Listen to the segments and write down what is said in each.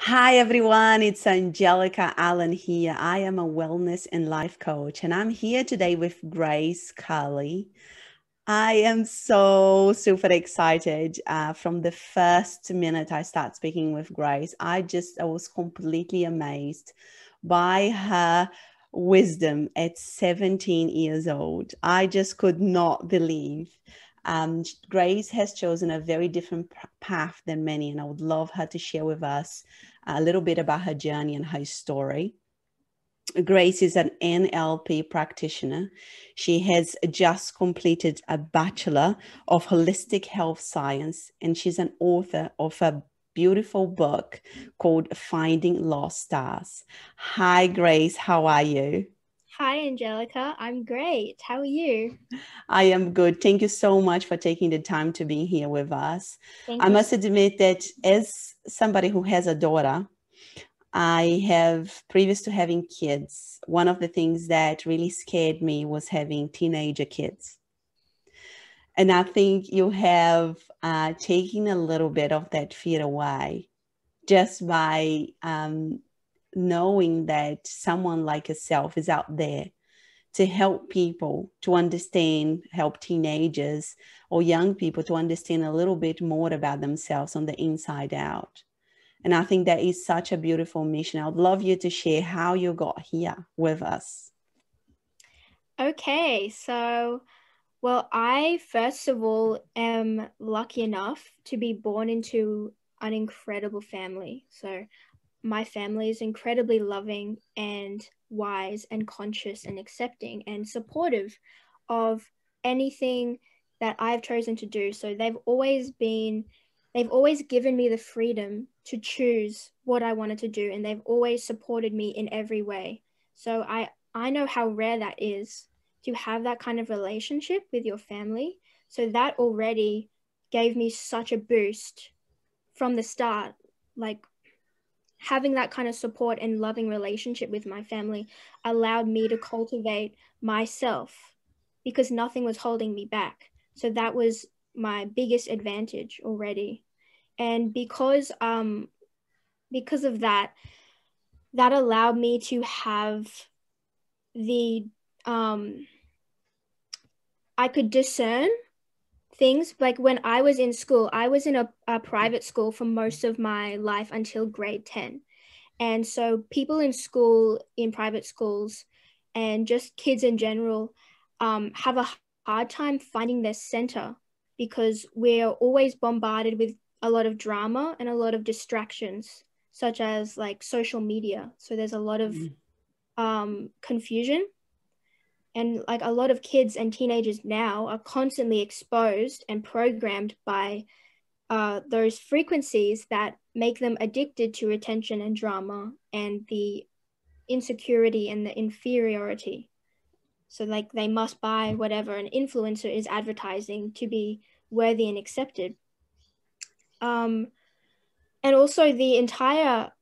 Hi everyone, it's Angelica Alen here. I am a wellness and life coach, and I'm here today with Grace Curley. I am so super excited. From the first minute I start speaking with Grace, I was completely amazed by her wisdom at 17 years old. I just could not believe. Grace has chosen a very different path than many, and I would love her to share with us a little bit about her journey and her story. Grace is an NLP practitioner. She has just completed a Bachelor of Holistic Health Science, and she's an author of a beautiful book called Finding Lost Stars. Hi, Grace. How are you? Hi, Angelica. I'm great. How are you? I am good. Thank you so much for taking the time to be here with us. I must admit that as somebody who has a daughter, I have, previous to having kids, one of the things that really scared me was having teenager kids. And I think you have taken a little bit of that fear away just by knowing that someone like yourself is out there to help people to understand, help teenagers or young people to understand a little bit more about themselves on the inside out. And I think that is such a beautiful mission. I would love you to share how you got here with us. Okay, so, well, I first of all am lucky enough to be born into an incredible family. So my family is incredibly loving and wise and conscious and accepting and supportive of anything that I've chosen to do. So they've always given me the freedom to choose what I wanted to do, and they've always supported me in every way. So I know how rare that is to have that kind of relationship with your family. So that already gave me such a boost from the start. Like, having that kind of support and loving relationship with my family allowed me to cultivate myself because nothing was holding me back. So that was my biggest advantage already. And because of that allowed me to have the I could discern things. Like when I was in school, I was in a private school for most of my life until grade 10. And so people in school, in private schools, and just kids in general have a hard time finding their center because we're always bombarded with a lot of drama and a lot of distractions, such as like social media. So there's a lot of confusion. And like a lot of kids and teenagers now are constantly exposed and programmed by those frequencies that make them addicted to attention and drama and the insecurity and the inferiority. So like they must buy whatever an influencer is advertising to be worthy and accepted. And also the entire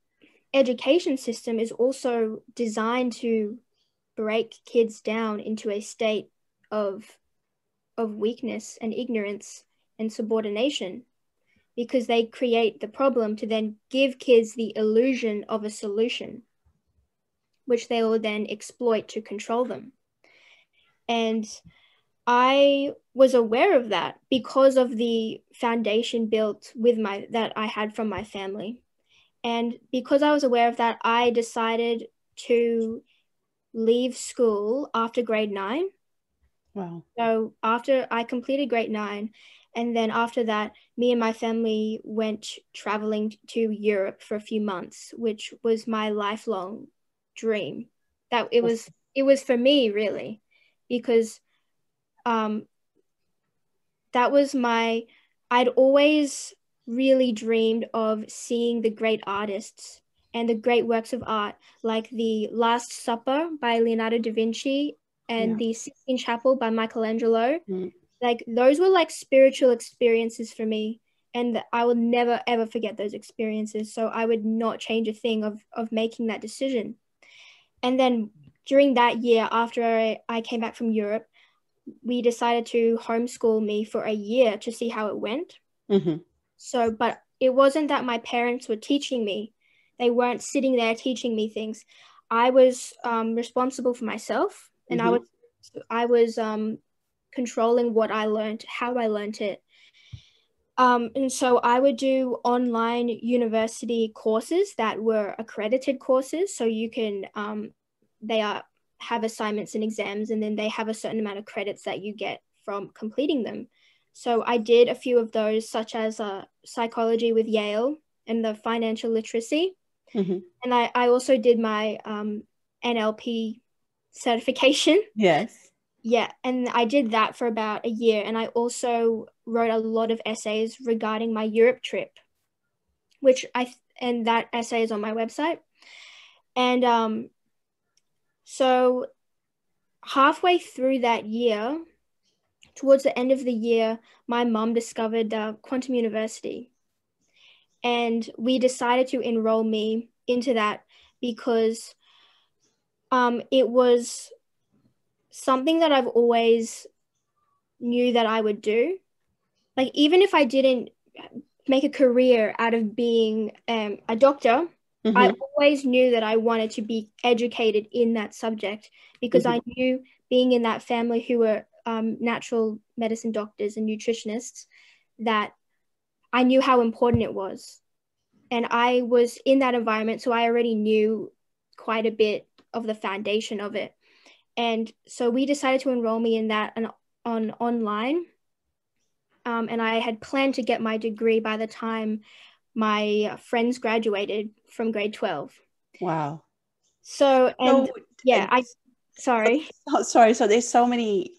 education system is also designed to break kids down into a state of weakness and ignorance and subordination, because they create the problem to then give kids the illusion of a solution, which they will then exploit to control them. And I was aware of that because of the foundation built that I had from my family. And because I was aware of that, I decided to leave school after grade 9. Wow. So after I completed grade 9, and then after that, me and my family went traveling to Europe for a few months, which was my lifelong dream. That it was for me, really, because that was I'd always really dreamed of seeing the great artists and the great works of art, like the Last Supper by Leonardo da Vinci and the Sistine Chapel by Michelangelo. Like those were like spiritual experiences for me, and I will never ever forget those experiences. So I would not change a thing of making that decision. And then during that year, after I came back from Europe, we decided to homeschool me for a year to see how it went. So, but it wasn't that my parents were teaching me. They weren't sitting there teaching me things. I was responsible for myself, and I was controlling what I learned, how I learned it. And so I would do online university courses that were accredited courses. So you can, have assignments and exams, and then they have a certain amount of credits that you get from completing them. So I did a few of those, such as psychology with Yale and the financial literacy. And I also did my NLP certification. Yes. Yeah, and I did that for about a year. And I also wrote a lot of essays regarding my Europe trip, and that essay is on my website. And so halfway through that year, towards the end of the year, my mom discovered Quantum University. And we decided to enroll me into that because it was something that I've always knew that I would do. Like, even if I didn't make a career out of being a doctor, I always knew that I wanted to be educated in that subject, because I knew, being in that family who were natural medicine doctors and nutritionists, that I knew how important it was. And I was in that environment, so I already knew quite a bit of the foundation of it. And so we decided to enroll me in that online. And I had planned to get my degree by the time my friends graduated from grade 12. Wow. So, sorry. So there's so many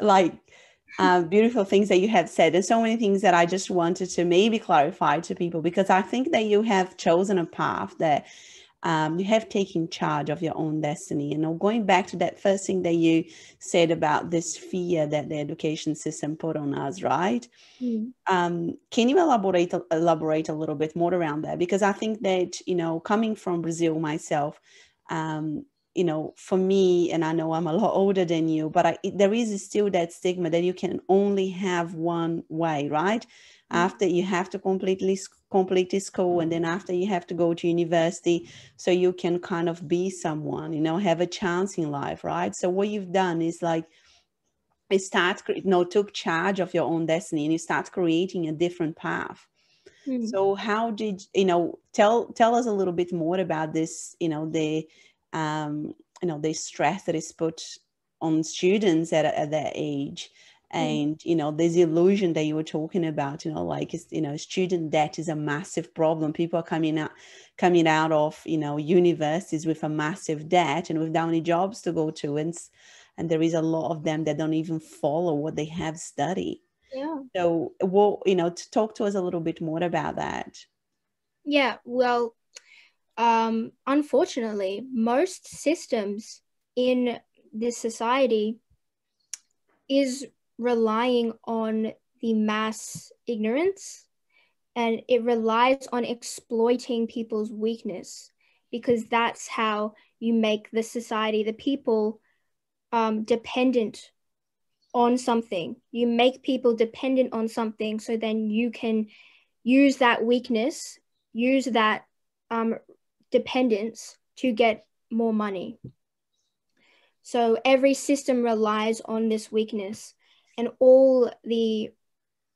beautiful things that you have said. There's so many things that I just wanted to maybe clarify to people, because I think that you have chosen a path that you have taken charge of your own destiny. And going back to that first thing that you said about this fear that the education system put on us, right? Can you elaborate a little bit more around that? Because I think that, coming from Brazil myself, for me, and I know I'm a lot older than you, but there is still that stigma that you can only have one way, right? After you have to complete school, and then after you have to go to university, so you can kind of be someone, have a chance in life, right? So what you've done is took charge of your own destiny, and you start creating a different path. So how did, tell us a little bit more about this, the stress that is put on students at that age. And, this illusion that you were talking about, student debt is a massive problem. People are coming out of, universities with a massive debt and without any jobs to go to. And there is a lot of them that don't even follow what they have studied. Yeah. So, to talk to us a little bit more about that. Yeah, well, unfortunately, most systems in this society is relying on the mass ignorance, and it relies on exploiting people's weakness, because that's how you make the society, the people, dependent on something. You make people dependent on something, so then you can use that weakness, use that dependence to get more money. So every system relies on this weakness, and all the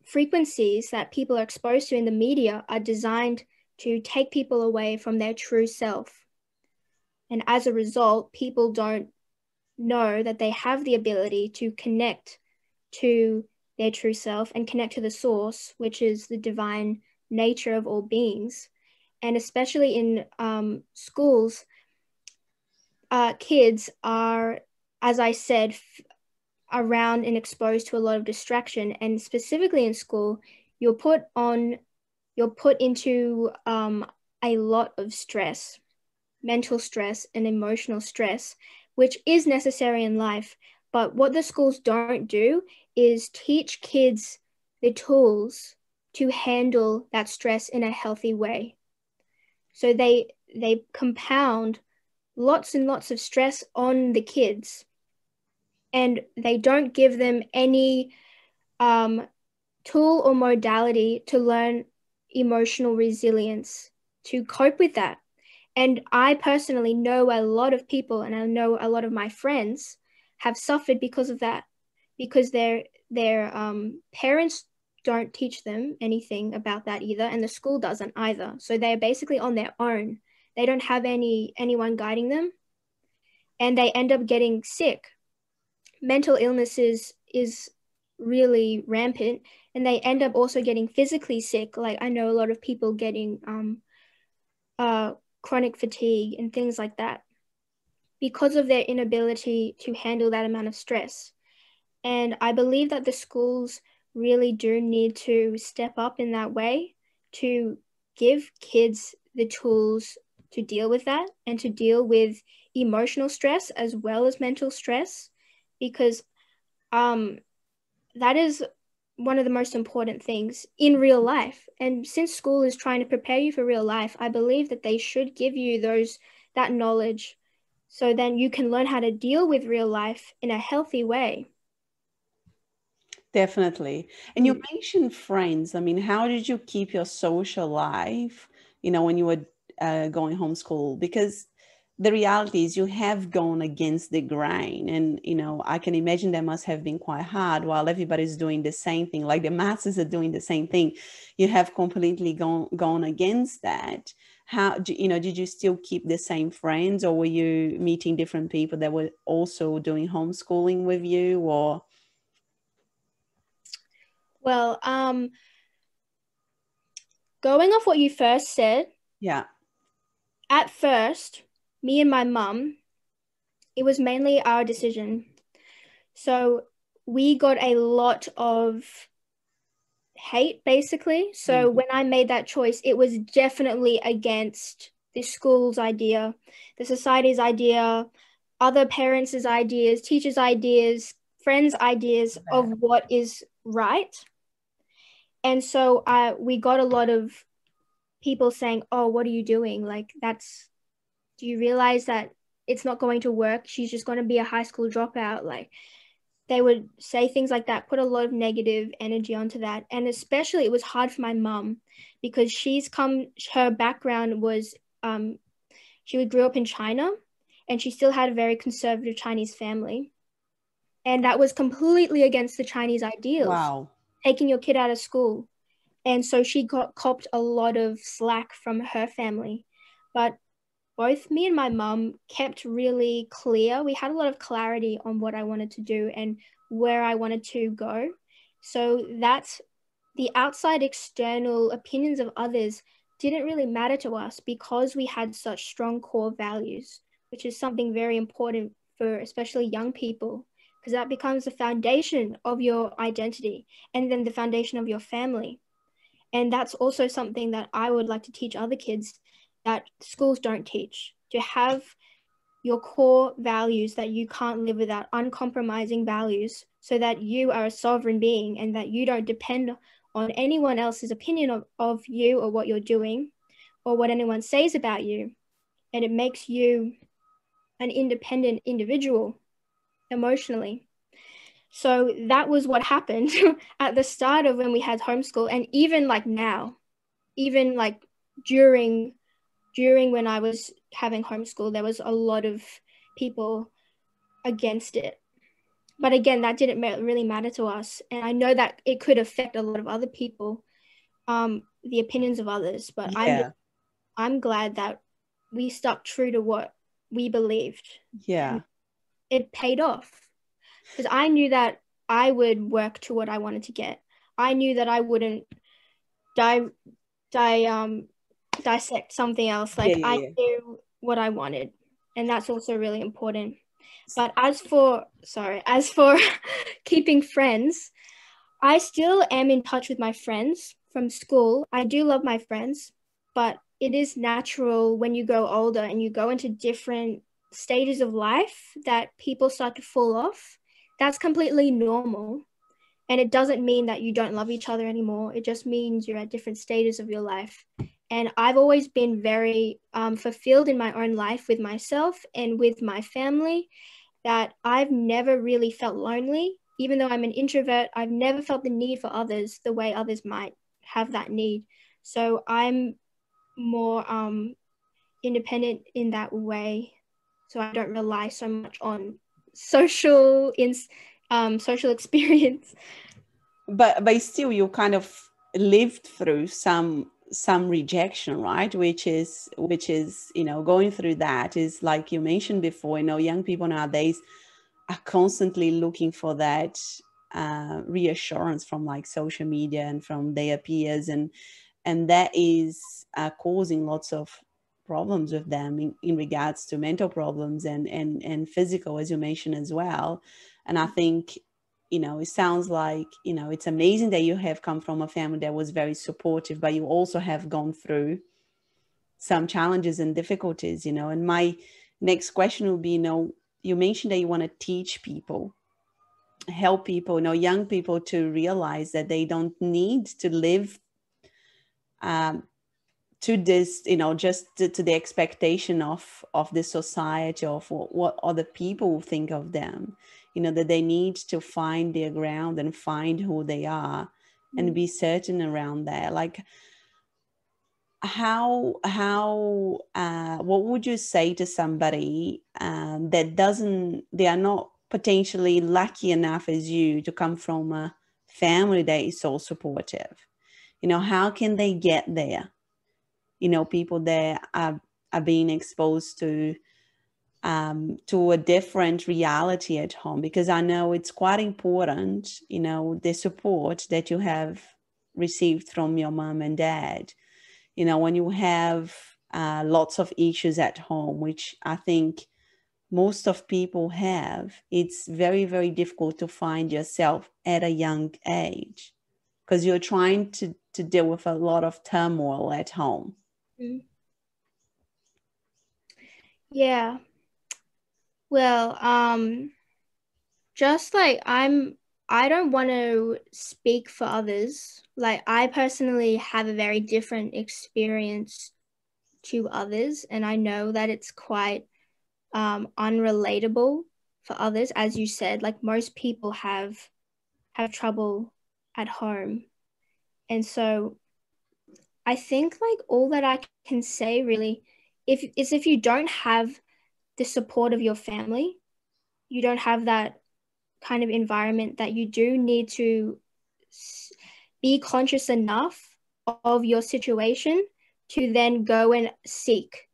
frequencies that people are exposed to in the media are designed to take people away from their true self. And as a result, people don't know that they have the ability to connect to their true self and connect to the source, which is the divine nature of all beings. And especially in schools, kids are, as I said, around and exposed to a lot of distraction. And specifically in school, you're put into a lot of stress, mental stress and emotional stress, which is necessary in life. But what the schools don't do is teach kids the tools to handle that stress in a healthy way. So they compound lots and lots of stress on the kids, and they don't give them any tool or modality to learn emotional resilience, to cope with that. And I personally know a lot of people, and I know a lot of my friends have suffered because of that, because their parents don't teach them anything about that either, and the school doesn't either. So they're basically on their own. They don't have anyone guiding them, and they end up getting sick. Mental illnesses is really rampant, and they end up also getting physically sick. Like I know a lot of people getting chronic fatigue and things like that because of their inability to handle that amount of stress. And I believe that the schools really do need to step up in that way to give kids the tools to deal with that and to deal with emotional stress as well as mental stress, because that is one of the most important things in real life. And since school is trying to prepare you for real life, I believe that they should give you that knowledge so then you can learn how to deal with real life in a healthy way. Definitely. And you mentioned friends. I mean, how did you keep your social life, when you were going homeschool? Because the reality is you have gone against the grain, and I can imagine that must have been quite hard while everybody's doing the same thing, like the masses are doing the same thing. You have completely gone against that. How did you still keep the same friends, or were you meeting different people that were also doing homeschooling with you? Or well, going off what you first said, at first me and my mum, it was mainly our decision. So we got a lot of hate, basically. So when I made that choice, it was definitely against the school's idea, the society's idea, other parents' ideas, teachers' ideas, friends' ideas of what is right. And so we got a lot of people saying, oh, what are you doing? Like, do you realize that it's not going to work? She's just going to be a high school dropout. Like, they would say things like that, put a lot of negative energy onto that. And especially it was hard for my mum because her background was, she grew up in China, and she still had a very conservative Chinese family. And that was completely against the Chinese ideals. Wow. Taking your kid out of school. And so she copped a lot of slack from her family. But both me and my mum kept really clear. We had a lot of clarity on what I wanted to do and where I wanted to go. So that's the outside external opinions of others didn't really matter to us because we had such strong core values, which is something very important for especially young people, because that becomes the foundation of your identity and then the foundation of your family. And that's also something that I would like to teach other kids that schools don't teach, to have your core values that you can't live without, uncompromising values, so that you are a sovereign being and that you don't depend on anyone else's opinion of you or what you're doing or what anyone says about you. And it makes you an independent individual emotionally. So that was what happened at the start of when we had homeschool, and even like now, even like during when I was having homeschool, there was a lot of people against it. But again, that didn't really matter to us. And I know that it could affect a lot of other people, the opinions of others. But I'm glad that we stuck true to what we believed. Yeah. And it paid off. Because I knew that I would work to what I wanted to get. I knew that I wouldn't dissect something else. Like I knew what I wanted, and that's also really important. But as for keeping friends, I still am in touch with my friends from school. I do love my friends, but it is natural when you grow older and you go into different stages of life that people start to fall off. That's completely normal. And it doesn't mean that you don't love each other anymore. It just means you're at different stages of your life. And I've always been very fulfilled in my own life with myself and with my family, that I've never really felt lonely. Even though I'm an introvert, I've never felt the need for others the way others might have that need. So I'm more independent in that way. So I don't rely so much on social experience. But still, you kind of lived through some rejection, right? Which is going through that is, like you mentioned before, young people nowadays are constantly looking for that reassurance from like social media and from their peers, and that is causing lots of problems with them in regards to mental problems and physical, as you mentioned as well. And I think it sounds like it's amazing that you have come from a family that was very supportive, but you also have gone through some challenges and difficulties. And my next question will be, you mentioned that you want to teach people, help people, young people, to realize that they don't need to live to this, just to the expectation of the society, of what other people think of them, that they need to find their ground and find who they are and be certain around that. Like, what would you say to somebody they are not potentially lucky enough as you to come from a family that is so supportive? How can they get there? People that are being exposed to a different reality at home, because I know it's quite important, the support that you have received from your mom and dad. When you have lots of issues at home, which I think most of people have, it's very, very difficult to find yourself at a young age, because you're trying to deal with a lot of turmoil at home. Yeah. Well, just like I don't want to speak for others. Like, I personally have a very different experience to others, and I know that it's quite unrelatable for others. As you said, like, most people have trouble at home. And so I think, like, all that I can say really, if you don't have the support of your family, you don't have that kind of environment, that you do need to be conscious enough of your situation to then go and seek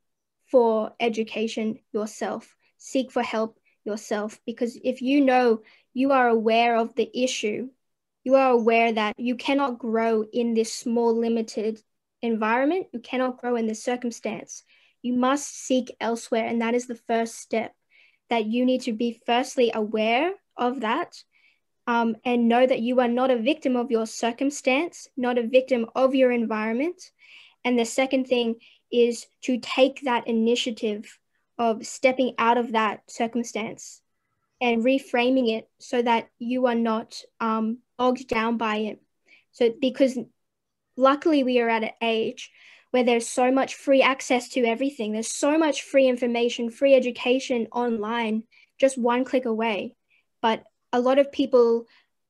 for education yourself, seek for help yourself. Because if you are aware of the issue, you are aware that you cannot grow in this small, limited environment, you cannot grow in this circumstance, you must seek elsewhere. And that is the first step, that you need to be firstly aware of that, and know that you are not a victim of your circumstance, not a victim of your environment. And the second thing is to take that initiative of stepping out of that circumstance and reframing it so that you are not bogged down by it. So, because luckily we are at an age where there's so much free access to everything. There's so much free information, free education online, just one click away. But a lot of people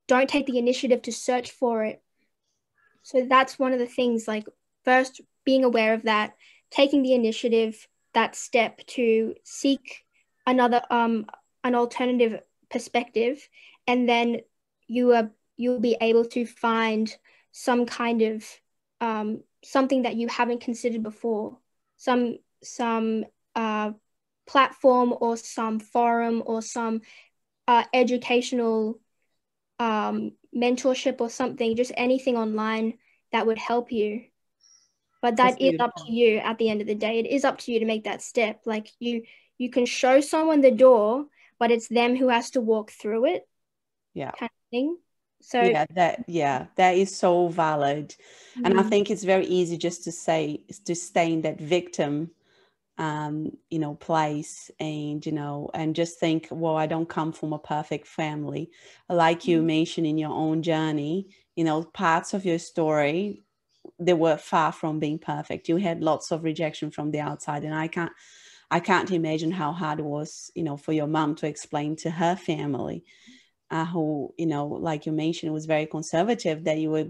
don't take the initiative to search for it. So that's one of the things, like, first being aware of that, taking the initiative, that step to seek another an alternative perspective, and then you'll be able to find some kind of something that you haven't considered before, some platform or some forum or some educational mentorship or something, just anything online that would help you. But that is up to you at the end of the day. It is up to you to make that step. Like, you can show someone the door, but it's them who has to walk through it. Yeah. Kind of thing. So that is so valid. And I think it's very easy just to stay in that victim place, and just think, well, I don't come from a perfect family. Like you mentioned in your own journey, parts of your story, they were far from being perfect. You had lots of rejection from the outside, and I can't imagine how hard it was, for your mom to explain to her family, who, like you mentioned, was very conservative, that you were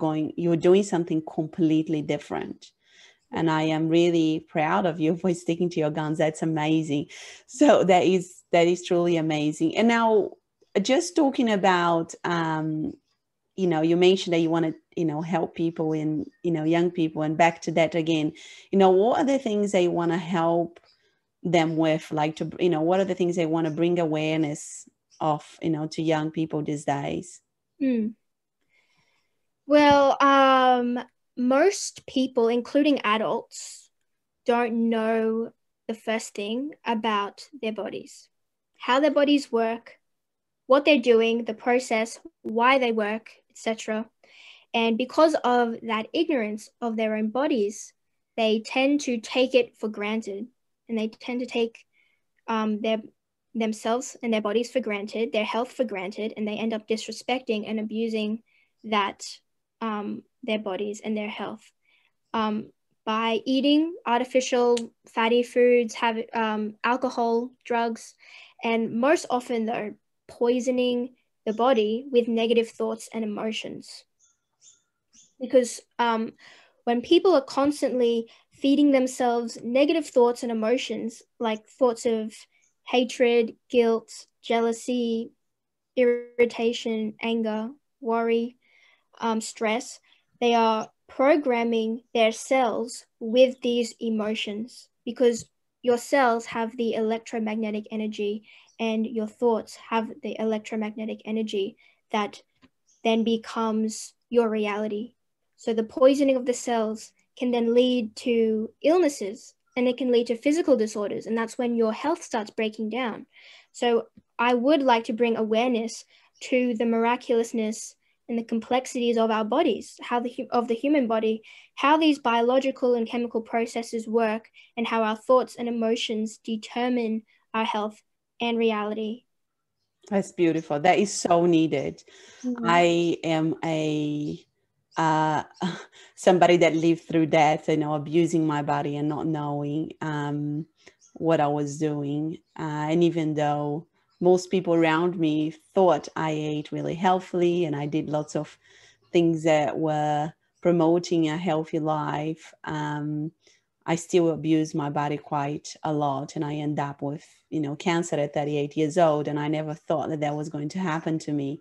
doing something completely different. And I am really proud of you for sticking to your guns. That's amazing. So that is truly amazing. And now, just talking about, you mentioned that you want to, help people in, young people, and back to that again, what are the things they want to help them with, like to, what are the things they want to bring awareness of, to young people these days? Well, most people, including adults, don't know the first thing about their bodies, how their bodies work, what they're doing, the process, why they work, etc. And because of that ignorance of their own bodies, they tend to take it for granted, and they tend to take themselves and their bodies for granted, their health for granted, and they end up disrespecting and abusing that their bodies and their health by eating artificial fatty foods, alcohol, drugs, and most often they're poisoning the body with negative thoughts and emotions. Because when people are constantly feeding themselves negative thoughts and emotions, like thoughts of hatred, guilt, jealousy, irritation, anger, worry, stress, they are programming their cells with these emotions, because your cells have the electromagnetic energy and your thoughts have the electromagnetic energy that then becomes your reality. So the poisoning of the cells can then lead to illnesses, and it can lead to physical disorders, and that's when your health starts breaking down. So I would like to bring awareness to the miraculousness and the complexities of our bodies, of the human body, how these biological and chemical processes work, and how our thoughts and emotions determine our health and reality. That's beautiful. That is so needed. I am somebody that lived through that, abusing my body and not knowing what I was doing. And even though most people around me thought I ate really healthily and I did lots of things that were promoting a healthy life, I still abused my body quite a lot. And I end up with, cancer at 38 years old. And I never thought that was going to happen to me.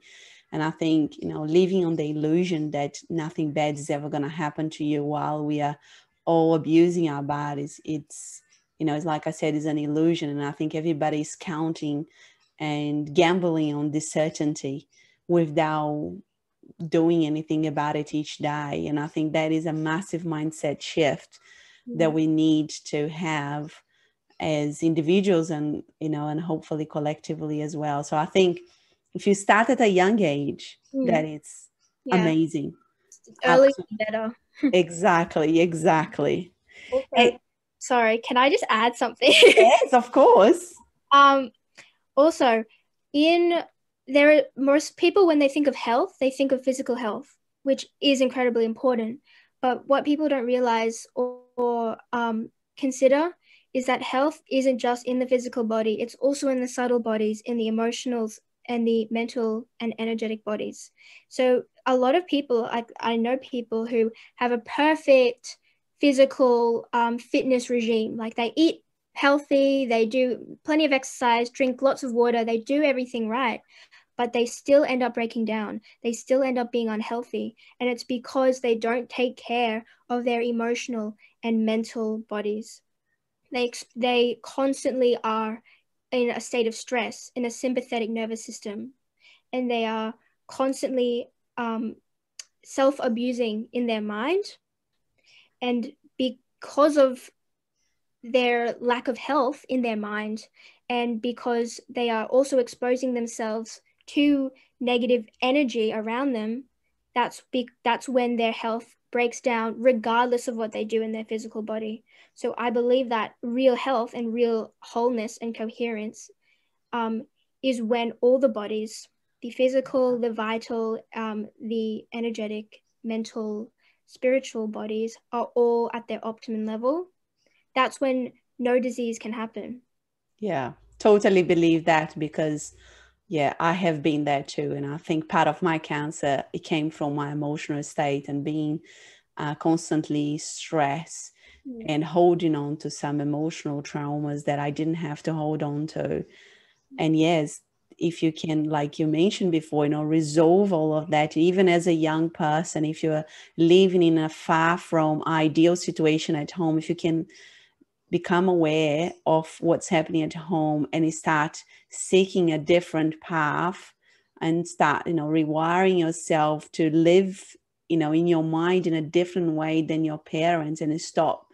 And I think, living on the illusion that nothing bad is ever going to happen to you while we are all abusing our bodies, it's like I said, it's an illusion. And I think everybody's counting and gambling on this certainty without doing anything about it each day. And I think that is a massive mindset shift that we need to have as individuals and, and hopefully collectively as well. So I think if you start at a young age, that it's amazing. Early better. Exactly. Okay. Sorry, can I just add something? Yes, of course. Also, most people, when they think of health, they think of physical health, which is incredibly important. But what people don't realize or consider is that health isn't just in the physical body, it's also in the subtle bodies, in the emotionals, and the mental and energetic bodies. So a lot of people, I know people who have a perfect physical fitness regime. Like they eat healthy, they do plenty of exercise, drink lots of water, they do everything right, but they still end up breaking down. They still end up being unhealthy. And it's because they don't take care of their emotional and mental bodies. They constantly are in a state of stress, in a sympathetic nervous system, and they are constantly self-abusing in their mind. And because of their lack of health in their mind, and because they are also exposing themselves to negative energy around them, that's when their health breaks down, regardless of what they do in their physical body. So I believe that real health and real wholeness and coherence is when all the bodies, the physical, the vital, the energetic, mental, spiritual bodies are all at their optimum level. That's when no disease can happen. Yeah, totally believe that, because I have been there too. And I think part of my cancer, it came from my emotional state and being constantly stressed. and holding on to some emotional traumas that I didn't have to hold on to. And yes, if you can, like you mentioned before, resolve all of that, even as a young person, if you're living in a far from ideal situation at home, if you can become aware of what's happening at home and start seeking a different path and start, rewiring yourself to live, in your mind in a different way than your parents, and stop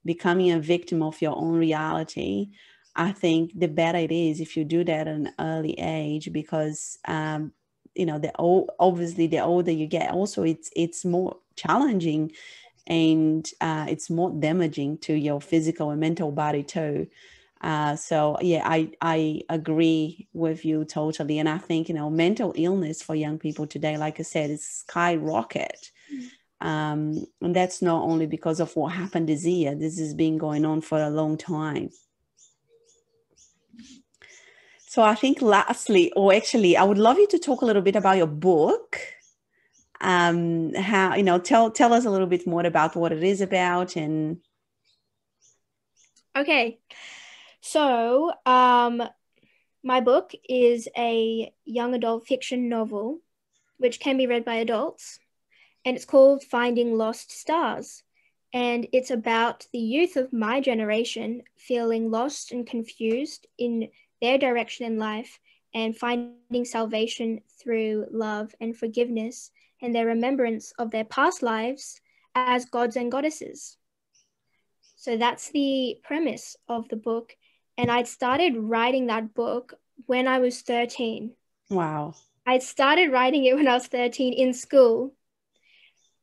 becoming a victim of your own reality. I think the better it is if you do that at an early age, because obviously the older you get, also it's more challenging, and it's more damaging to your physical and mental body too. So yeah, I agree with you totally. And I think, mental illness for young people today, like I said, is skyrocket. And that's not only because of what happened this year. This has been going on for a long time. So I think lastly, or actually, I would love you to talk a little bit about your book. How, tell us a little bit more about what it is about. And okay, so my book is a young adult fiction novel which can be read by adults, and it's called Finding Lost Stars, and it's about the youth of my generation feeling lost and confused in their direction in life and finding salvation through love and forgiveness and their remembrance of their past lives as gods and goddesses. So that's the premise of the book. And I started writing that book when I was 13. Wow. I started writing it when I was 13 in school.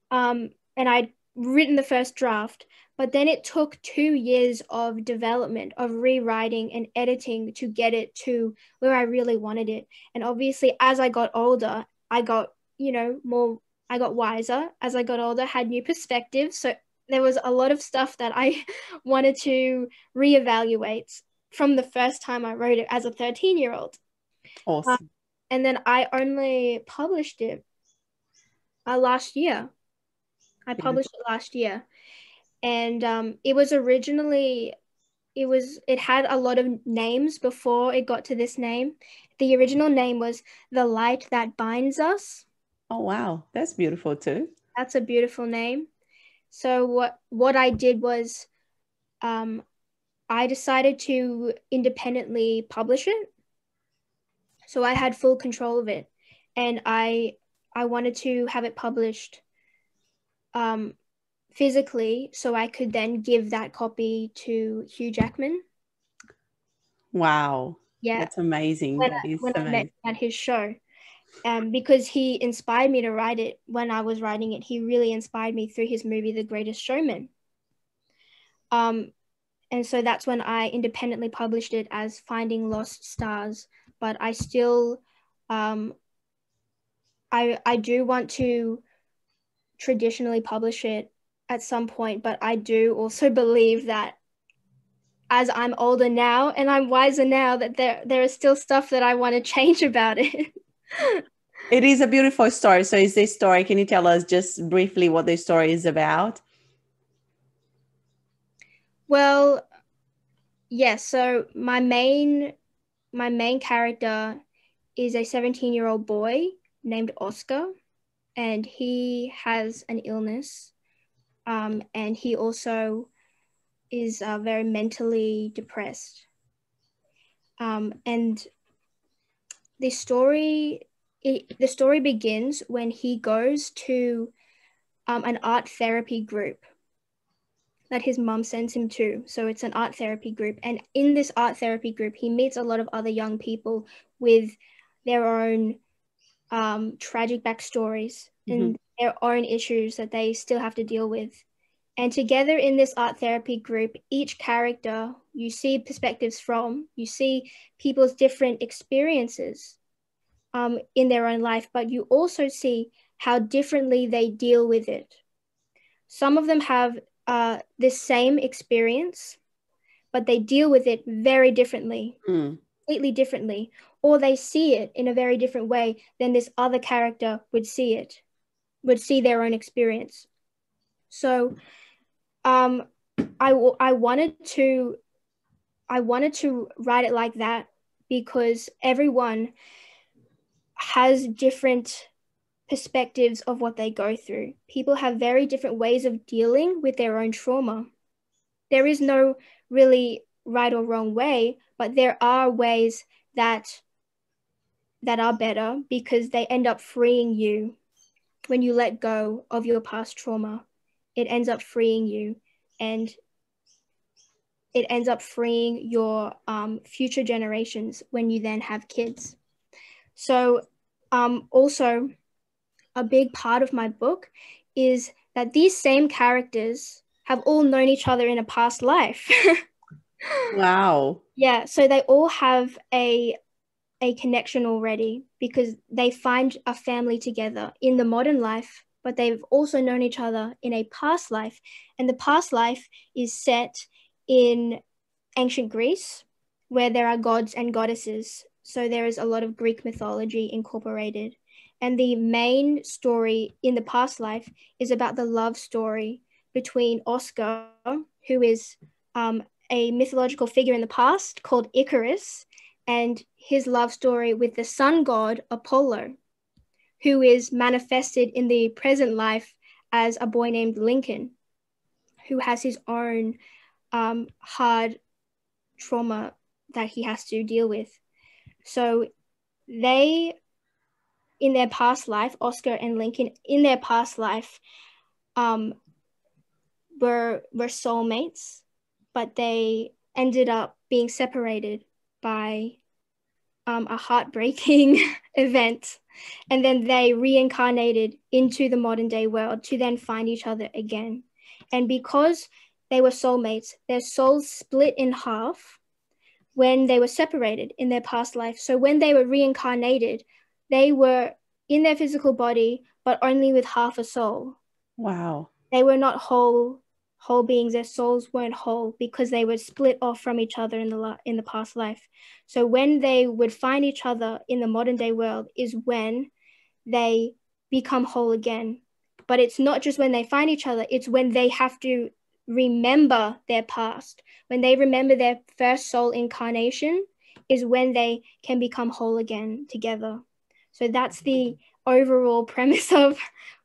And I'd written the first draft, but then it took 2 years of development, of rewriting and editing to get it to where I really wanted it. And obviously, as I got older, I got, I got wiser. As I got older, had new perspectives. So there was a lot of stuff that I wanted to reevaluate from the first time I wrote it as a 13-year-old. Awesome. And then I only published it last year. I published it last year. And it was originally, it had a lot of names before it got to this name. The original name was The Light That Binds Us. Oh, wow. That's beautiful too. That's a beautiful name. So what I did was I decided to independently publish it. So I had full control of it. And I wanted to have it published physically, so I could then give that copy to Hugh Jackman. Wow. Yeah. That's amazing. When amazing. I met at his show. Because he inspired me to write it when I was writing it. He really inspired me through his movie, The Greatest Showman. And so that's when I independently published it as Finding Lost Stars. But I still, I do want to traditionally publish it at some point, but I do also believe that as I'm older now and I'm wiser now, that there is still stuff that I want to change about it. It is a beautiful story. So is this story, can you tell us just briefly what the story is about? Well, yes. So my main character is a 17-year-old boy named Oscar, and he has an illness. And he also is very mentally depressed. And the story begins when he goes to an art therapy group that his mum sends him to. So it's an art therapy group. And in this art therapy group, he meets a lot of other young people with their own tragic backstories and their own issues that they still have to deal with. And together in this art therapy group, each character, you see perspectives from, you see people's different experiences in their own life, but you also see how differently they deal with it. Some of them have the same experience, but they deal with it very differently, completely differently, or they see it in a very different way than this other character would see it, would see their own experience. So I wanted to write it like that because everyone has different perspectives of what they go through. People have very different ways of dealing with their own trauma. There is no really right or wrong way, but there are ways that are better because they end up freeing you. When you let go of your past trauma, it ends up freeing you, and it ends up freeing your future generations when you then have kids. So also a big part of my book is that these same characters have all known each other in a past life. Wow. Yeah, so they all have a connection already because they find a family together in the modern life, but they've also known each other in a past life. And the past life is set in ancient Greece, where there are gods and goddesses. So there is a lot of Greek mythology incorporated. And the main story in the past life is about the love story between Oscar, who is a mythological figure in the past called Icarus, and his love story with the sun god Apollo, who is manifested in the present life as a boy named Lincoln, who has his own hard trauma that he has to deal with. So they, in their past life, Oscar and Lincoln, in their past life, were soulmates, but they ended up being separated by a heartbreaking event. And then they reincarnated into the modern day world to then find each other again. And because they were soulmates, their souls split in half when they were separated in their past life. So when they were reincarnated, they were in their physical body, but only with half a soul. Wow. They were not whole beings. Their souls weren't whole because they were split off from each other in the past life. So when they would find each other in the modern day world is when they become whole again. But it's not just when they find each other, it's when they have to remember their past. When they remember their first soul incarnation is when they can become whole again together. So that's the overall premise of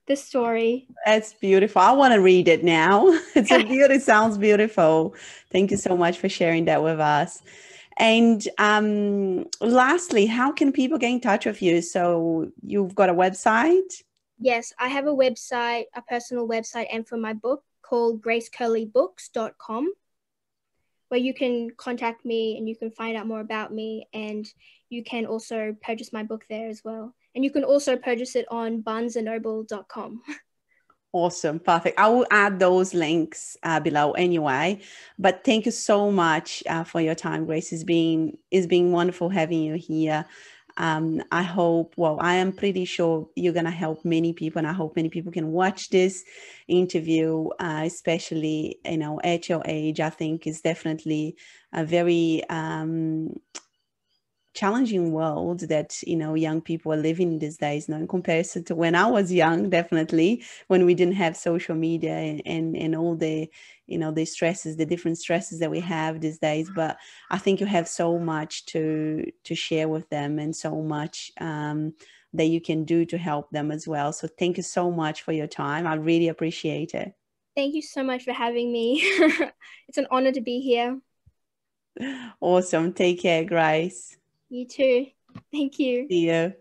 the story. That's beautiful. I want to read it now. It sounds beautiful. Thank you so much for sharing that with us. And lastly, how can people get in touch with you? So you've got a website? Yes, I have a website, a personal website, and for my book called gracecurleybooks.com, where you can contact me and you can find out more about me, and you can also purchase my book there as well. And you can also purchase it on barnesandnoble.com. Awesome. Perfect. I will add those links below anyway. But thank you so much for your time, Grace. It's been wonderful having you here. I hope, I am pretty sure you're going to help many people, and I hope many people can watch this interview, especially, at your age. I think is definitely a very challenging world that young people are living these days, in comparison to when I was young, definitely when we didn't have social media and all the the stresses, the different stresses that we have these days. But I think you have so much to share with them, and so much that you can do to help them as well. So thank you so much for your time. I really appreciate it. Thank you so much for having me. It's an honor to be here. Awesome. Take care, Grace. You too. Thank you. See you.